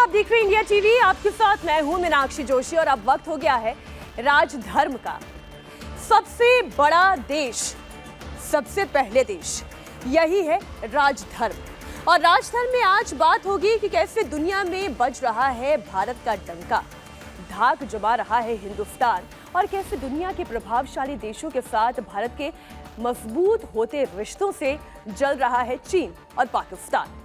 आप देख रहे हैं इंडिया टीवी। आपके साथ मैं हूं मीनाक्षी जोशी और अब वक्त हो गया है राजधर्म का। सबसे बड़ा देश, सबसे पहले देश, यही है राजधर्म। और राजधर्म में आज बात होगी कि कैसे दुनिया में बज रहा है भारत का डंका, धाक जमा रहा है हिंदुस्तान, और कैसे दुनिया के प्रभावशाली देशों के साथ भारत के मजबूत होते रिश्तों से जल रहा है चीन और पाकिस्तान।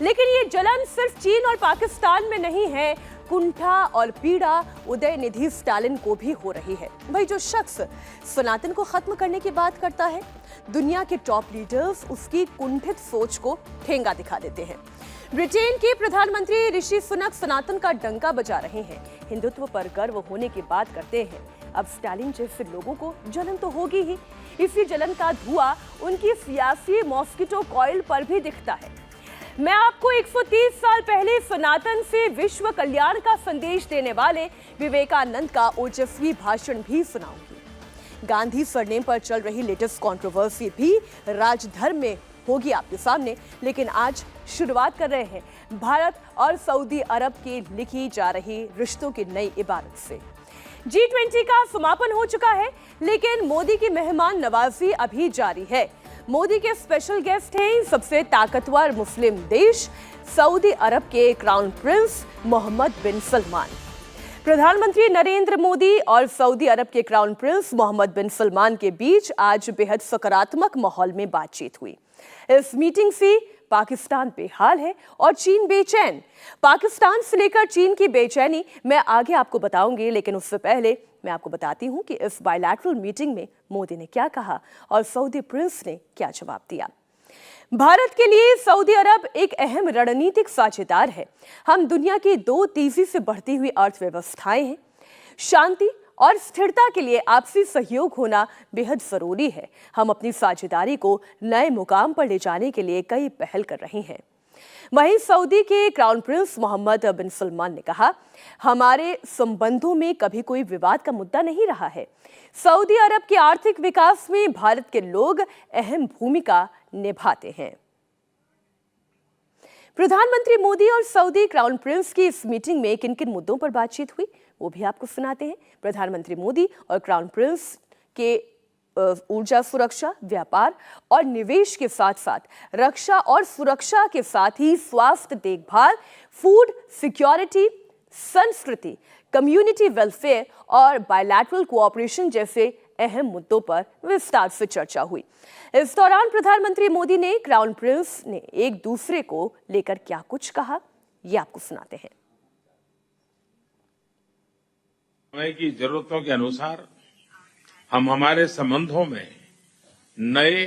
लेकिन ये जलन सिर्फ चीन और पाकिस्तान में नहीं है, कुंठा और पीड़ा उदयनिधि स्टालिन को भी हो रही है। भाई, जो शख्स सनातन को खत्म करने की बात करता है, दुनिया के टॉप लीडर्स उसकी कुंठित सोच को ठेंगा दिखा देते हैं। ब्रिटेन के प्रधानमंत्री ऋषि सुनक सनातन का डंका बजा रहे हैं, हिंदुत्व पर गर्व होने की बात करते हैं। अब स्टालिन जैसे लोगों को जलन तो होगी ही, इसी जलन का धुआं उनकी सियासी मॉस्किटो कॉइल पर भी दिखता है। मैं आपको 130 साल पहले सनातन से विश्व कल्याण का संदेश देने वाले विवेकानंद का ओजस्वी भाषण भी सुनाऊंगी। गांधी सरनेम पर चल रही लेटेस्ट कंट्रोवर्सी भी राजधर्म में होगी आपके सामने। लेकिन आज शुरुआत कर रहे हैं भारत और सऊदी अरब की लिखी जा रही रिश्तों की नई इबारत से। G20 का समापन हो चुका है, लेकिन मोदी की मेहमान नवाजी अभी जारी है। मोदी के स्पेशल गेस्ट हैं सबसे ताकतवर मुस्लिम देश सऊदी अरब के क्राउन प्रिंस मोहम्मद बिन सलमान। प्रधानमंत्री नरेंद्र मोदी और सऊदी अरब के क्राउन प्रिंस मोहम्मद बिन सलमान के बीच आज बेहद सकारात्मक माहौल में बातचीत हुई। इस मीटिंग से पाकिस्तान बेहाल है और चीन बेचैन। पाकिस्तान से लेकर चीन की बेचैनी मैं आगे आपको बताऊंगी, लेकिन उससे पहले मैं आपको बताती हूं कि इस बायलैटरल मीटिंग में मोदी ने क्या कहा और सऊदी प्रिंस ने क्या जवाब दिया। भारत के लिए सऊदी अरब एक अहम रणनीतिक साझेदार है। हम दुनिया की दो तेजी से बढ़ती हुई अर्थव्यवस्थाएं हैं। शांति और स्थिरता के लिए आपसी सहयोग होना बेहद जरूरी है। हम अपनी साझेदारी को नए मुकाम पर ले जाने के लिए कई पहल कर रहे हैं। वहीं सऊदी के क्राउन प्रिंस मोहम्मद बिन सलमान ने कहा, हमारे संबंधों में कभी कोई विवाद का मुद्दा नहीं रहा है। सऊदी अरब के आर्थिक विकास में भारत के लोग अहम भूमिका निभाते हैं। प्रधानमंत्री मोदी और सऊदी क्राउन प्रिंस की इस मीटिंग में किन किन मुद्दों पर बातचीत हुई, वो भी आपको सुनाते हैं। प्रधानमंत्री मोदी और क्राउन प्रिंस के ऊर्जा सुरक्षा, व्यापार और निवेश के साथ साथ रक्षा और सुरक्षा के साथ ही स्वास्थ्य देखभाल, फूड सिक्योरिटी, संस्कृति, कम्युनिटी वेलफेयर और बायलैटरल कोऑपरेशन जैसे अहम मुद्दों पर विस्तार से चर्चा हुई। इस दौरान प्रधानमंत्री मोदी ने क्राउन प्रिंस ने एक दूसरे को लेकर क्या कुछ कहा, ये आपको सुनाते हैं। समय की जरूरतों के अनुसार हम हमारे संबंधों में नए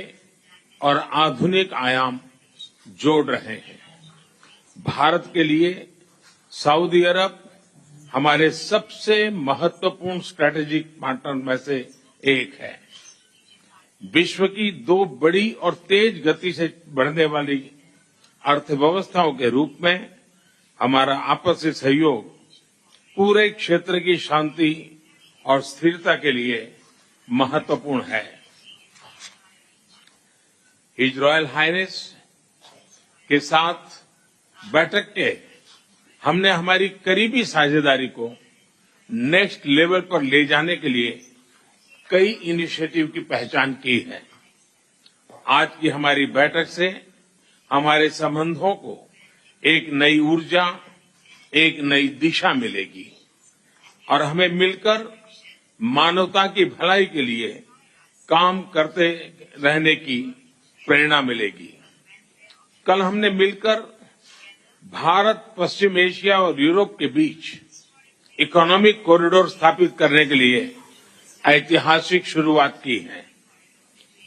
और आधुनिक आयाम जोड़ रहे हैं। भारत के लिए सऊदी अरब हमारे सबसे महत्वपूर्ण स्ट्रेटेजिक पार्टनर में से एक है। विश्व की दो बड़ी और तेज गति से बढ़ने वाली अर्थव्यवस्थाओं के रूप में हमारा आपसी सहयोग पूरे क्षेत्र की शांति और स्थिरता के लिए महत्वपूर्ण है। हिज रॉयल हाइनेस के साथ बैठक के हमने हमारी करीबी साझेदारी को नेक्स्ट लेवल पर ले जाने के लिए कई इनिशिएटिव की पहचान की है। आज की हमारी बैठक से हमारे संबंधों को एक नई ऊर्जा, एक नई दिशा मिलेगी और हमें मिलकर मानवता की भलाई के लिए काम करते रहने की प्रेरणा मिलेगी। कल हमने मिलकर भारत, पश्चिम एशिया और यूरोप के बीच इकोनॉमिक कॉरिडोर स्थापित करने के लिए ऐतिहासिक शुरुआत की है।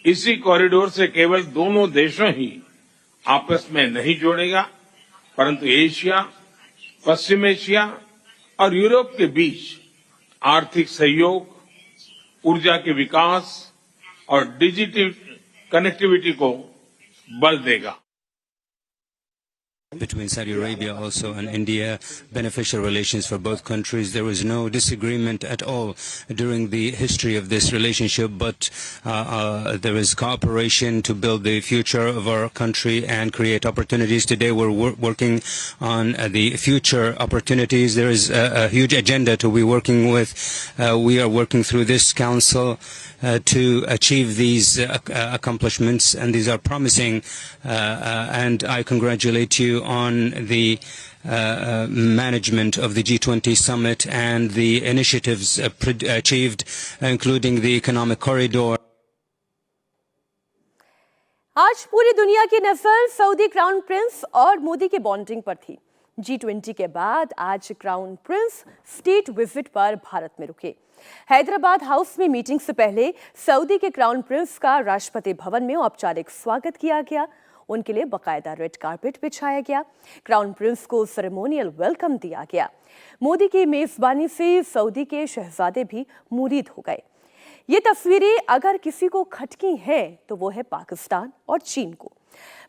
इसी कॉरिडोर से केवल दोनों देशों ही आपस में नहीं जोड़ेगा, परंतु एशिया, पश्चिम एशिया और यूरोप के बीच आर्थिक सहयोग, ऊर्जा के विकास और डिजिटल कनेक्टिविटी को बल देगा। Between Saudi Arabia also and India, beneficial relations for both countries. There was no disagreement at all during the history of this relationship, but there is cooperation to build the future of our country and create opportunities. Today we're working on the future opportunities. There is a huge agenda to be working with. We are working through this council to achieve these accomplishments, and these are promising, and I congratulate you on the management of the G20 summit and the initiatives achieved, including the economic corridor. आज पूरी दुनिया की नजर Saudi crown Prince और मोदी के bonding पर थी। G20 के बाद आज क्राउन प्रिंस स्टेट विजिट पर भारत में रुके। हैदराबाद हाउस में मीटिंग से पहले सऊदी के क्राउन प्रिंस का राष्ट्रपति भवन में औपचारिक स्वागत किया गया। उनके लिए बकायदा रेड कारपेट बिछाया गया। क्राउन प्रिंस को सेरेमोनियल वेलकम दिया गया। मोदी की मेजबानी से सऊदी के शहजादे भी मुरीद हो गए। ये तस्वीरें अगर किसी को खटकी हैं तो वो है पाकिस्तान और चीन को।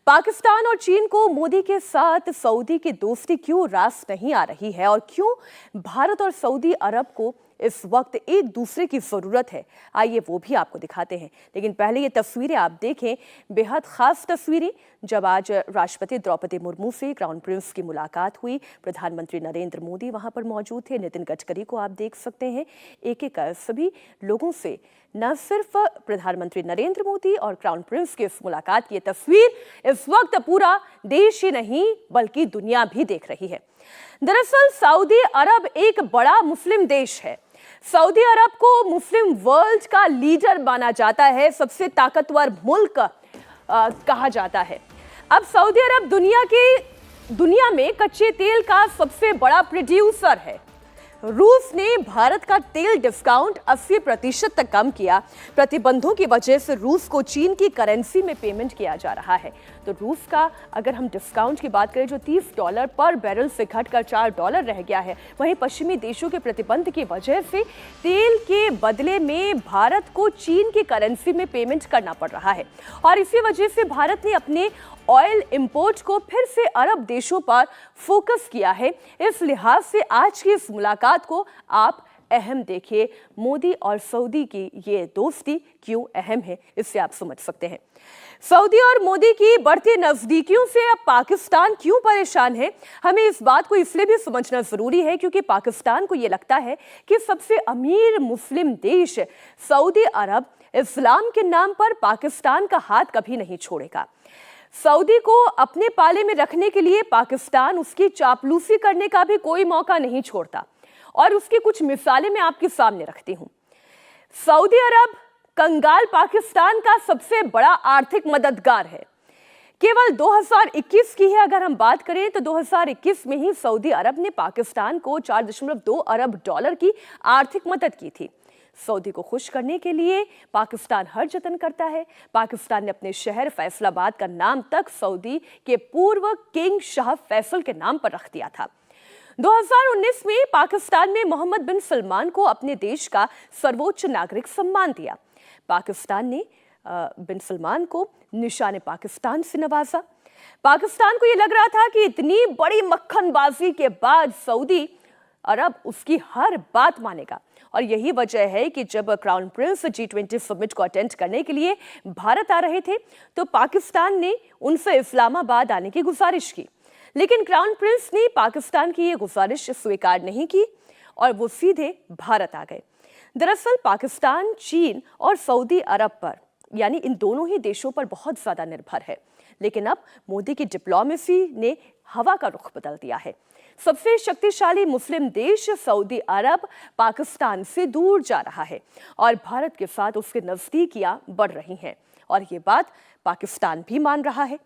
पाकिस्तान और चीन को मोदी के साथ सऊदी की दोस्ती क्यों रास नहीं आ रही है और क्यों भारत और सऊदी अरब को इस वक्त एक दूसरे की जरूरत है, आइए वो भी आपको दिखाते हैं। लेकिन पहले ये तस्वीरें आप देखें, बेहद खास तस्वीरें जब आज राष्ट्रपति द्रौपदी मुर्मू से क्राउन प्रिंस की मुलाकात हुई। प्रधानमंत्री नरेंद्र मोदी वहां पर मौजूद थे। नितिन गडकरी को आप देख सकते हैं। एक एक सभी लोगों से न सिर्फ प्रधानमंत्री नरेंद्र मोदी और क्राउन प्रिंस की इस मुलाकात की तस्वीर इस वक्त पूरा देश ही नहीं बल्कि दुनिया भी देख रही है। दरअसल सऊदी अरब एक बड़ा मुस्लिम देश है। सऊदी अरब को मुस्लिम वर्ल्ड का लीडर माना जाता है, सबसे ताकतवर मुल्क कहा जाता है। अब सऊदी अरब दुनिया में कच्चे तेल का सबसे बड़ा प्रोड्यूसर है। रूस ने भारत का तेल डिस्काउंट 80% तक कम किया। प्रतिबंधों की वजह से रूस को चीन की करेंसी में पेमेंट किया जा रहा है। तो रूस का अगर हम डिस्काउंट की बात करें जो $30 पर बैरल से घटकर $4 रह गया है, वहीं पश्चिमी देशों के प्रतिबंध की वजह से तेल के बदले में भारत को चीन की करेंसी में पेमेंट करना पड़ रहा है। और इसी वजह से भारत ने अपने ऑयल इंपोर्ट को फिर से अरब देशों पर फोकस किया है। इस लिहाज से आज की इस मुलाकात को आप अहम देखिए। मोदी और सऊदी की ये दोस्ती क्यों अहम है, इससे आप समझ सकते हैं। सऊदी और मोदी की बढ़ती नजदीकियों से अब पाकिस्तान क्यों परेशान है, हमें इस बात को इसलिए भी समझना जरूरी है क्योंकि पाकिस्तान को यह लगता है कि सबसे अमीर मुस्लिम देश सऊदी अरब इस्लाम के नाम पर पाकिस्तान का हाथ कभी नहीं छोड़ेगा। सऊदी को अपने पाले में रखने के लिए पाकिस्तान उसकी चापलूसी करने का भी कोई मौका नहीं छोड़ता और उसकी कुछ मिसालें मैं आपके सामने रखती हूं। सऊदी अरब कंगाल पाकिस्तान का सबसे बड़ा आर्थिक मददगार है। केवल 2021 की है अगर हम बात करें तो 2021 में ही सऊदी अरब ने पाकिस्तान को $4.2 अरब की आर्थिक मदद की थी। सऊदी को खुश करने के लिए पाकिस्तान हर जतन करता है। पाकिस्तान ने अपने शहर फैसलाबाद का नाम तक सऊदी के पूर्व किंग शाह फैसल के नाम पर रख दिया था। 2019 में पाकिस्तान ने मोहम्मद बिन सलमान को अपने देश का सर्वोच्च नागरिक सम्मान दिया। पाकिस्तान ने बिन सलमान को निशाने पाकिस्तान से नवाजा। पाकिस्तान को यह लग रहा था कि इतनी बड़ी मक्खनबाजी के बाद सऊदी अरब उसकी हर बात मानेगा और यही वजह है कि जब क्राउन प्रिंस G20 समिट को अटेंड करने के लिए भारत आ रहे थे तो पाकिस्तान ने उनसे इस्लामाबाद आने की गुजारिश की, लेकिन क्राउन प्रिंस ने पाकिस्तान की ये गुजारिश स्वीकार नहीं की और वो सीधे भारत आ गए। दरअसल पाकिस्तान चीन और सऊदी अरब पर यानी इन दोनों ही देशों पर बहुत ज्यादा निर्भर है, लेकिन अब मोदी की डिप्लोमेसी ने हवा का रुख बदल दिया है। सबसे शक्तिशाली मुस्लिम देश सऊदी अरब पाकिस्तान से दूर जा रहा है और भारत के साथ उसकी नजदीकियां बढ़ रही हैं और ये बात पाकिस्तान भी मान रहा है।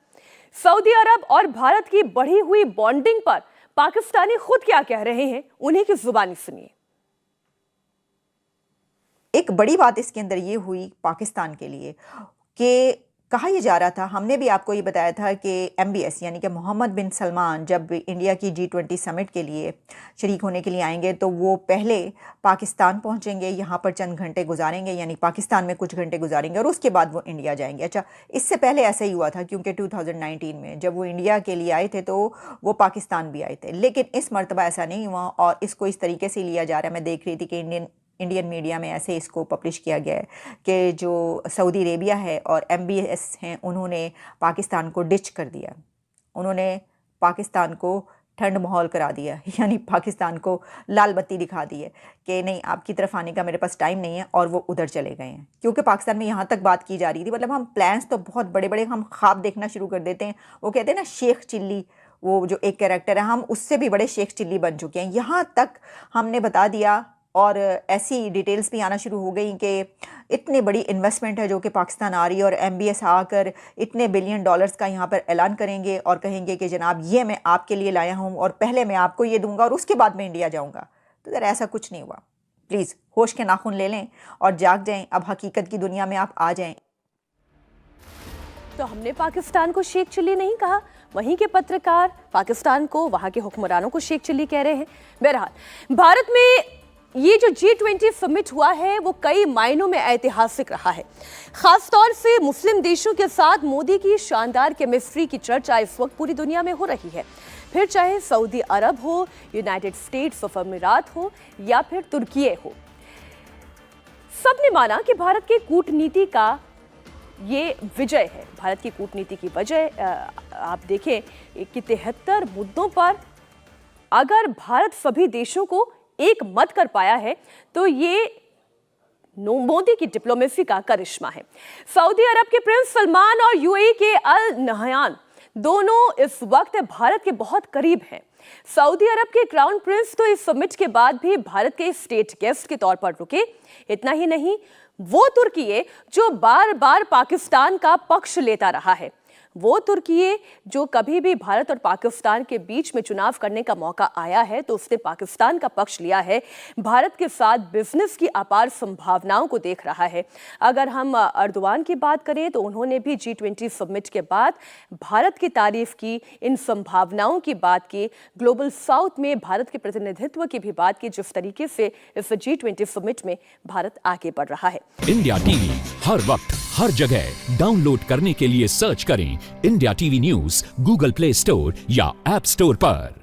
सऊदी अरब और भारत की बढ़ी हुई बॉन्डिंग पर पाकिस्तानी खुद क्या कह रहे हैं, उन्हीं की जुबानी सुनिए। एक बड़ी बात इसके अंदर ये हुई पाकिस्तान के लिए कि कहा यह जा रहा था, हमने भी आपको ये बताया था कि MBS यानी कि मोहम्मद बिन सलमान जब इंडिया की G20 समिट के लिए शरीक होने के लिए आएंगे तो वो पहले पाकिस्तान पहुंचेंगे, यहाँ पर चंद घंटे गुजारेंगे, यानी पाकिस्तान में कुछ घंटे गुजारेंगे और उसके बाद वो इंडिया जाएंगे। अच्छा, इससे पहले ऐसा ही हुआ था क्योंकि 2019 में जब वो इंडिया के लिए आए थे तो वो पाकिस्तान भी आए थे, लेकिन इस मरतबा ऐसा नहीं हुआ और इसको इस तरीके से लिया जा रहा है। मैं देख रही थी कि इंडियन मीडिया में ऐसे इसको पब्लिश किया गया है कि जो सऊदी अरेबिया है और MBS हैं उन्होंने पाकिस्तान को डिच कर दिया, उन्होंने पाकिस्तान को ठंड माहौल करा दिया, यानी पाकिस्तान को लाल बत्ती दिखा दी है कि नहीं, आपकी तरफ आने का मेरे पास टाइम नहीं है, और वो उधर चले गए हैं। क्योंकि पाकिस्तान में यहाँ तक बात की जा रही थी, मतलब हम प्लान्स तो बहुत बड़े बड़े हम ख्वाब देखना शुरू कर देते हैं। वो कहते हैं ना शेख चिल्ली, वो जो एक कैरेक्टर है, हम उससे भी बड़े शेख चिल्ली बन चुके हैं। यहाँ तक हमने बता दिया और ऐसी डिटेल्स भी आना शुरू हो गई कि इतनी बड़ी इन्वेस्टमेंट है जो कि पाकिस्तान आ रही है और MBS आकर इतने $1 बिलियन का यहाँ पर ऐलान करेंगे और कहेंगे कि जनाब ये मैं आपके लिए लाया हूँ और पहले मैं आपको ये दूंगा और उसके बाद मैं इंडिया जाऊँगा। तो ज़रा ऐसा कुछ नहीं हुआ। प्लीज़ होश के नाखून ले लें और जाग जाएं, अब हकीकत की दुनिया में आप आ जाएं। तो हमने पाकिस्तान को शेख चिल्ली नहीं कहा, वहीं के पत्रकार पाकिस्तान को, वहां के हुक्मरानों को शेख चिल्ली कह रहे हैं। बहरहाल भारत में ये जो G20 समिट हुआ है वो कई मायनों में ऐतिहासिक रहा है। खासतौर से मुस्लिम देशों के साथ मोदी की शानदार केमिस्ट्री की चर्चा इस वक्त पूरी दुनिया में हो रही है। फिर चाहे सऊदी अरब हो, यूनाइटेड स्टेट्स ऑफ अमीरात हो या फिर तुर्की हो, सबने माना कि भारत की कूटनीति का ये विजय है। भारत की कूटनीति की वजह आप देखें कि 73 मुद्दों पर अगर भारत सभी देशों को एक मत कर पाया है तो ये मोदी की डिप्लोमेसी का करिश्मा है। सऊदी अरब के प्रिंस सलमान और UAE के अल नहयान दोनों इस वक्त भारत के बहुत करीब हैं। सऊदी अरब के क्राउन प्रिंस तो इस समिट के बाद भी भारत के स्टेट गेस्ट के तौर पर रुके। इतना ही नहीं, वो तुर्की जो बार बार पाकिस्तान का पक्ष लेता रहा है, वो तुर्की जो कभी भी भारत और पाकिस्तान के बीच में चुनाव करने का मौका आया है तो उसने पाकिस्तान का पक्ष लिया है, भारत के साथ बिजनेस की अपार संभावनाओं को देख रहा है। अगर हम अर्दवान की बात करें तो उन्होंने भी G20 समिट के बाद भारत की तारीफ की, इन संभावनाओं की बात की, ग्लोबल साउथ में भारत के प्रतिनिधित्व की भी बात की, जिस तरीके से इस G20 समिट में भारत आगे बढ़ रहा है। इंडिया टीवी हर वक्त हर जगह डाउनलोड करने के लिए सर्च करें India TV news Google play store या ऐप स्टोर पर।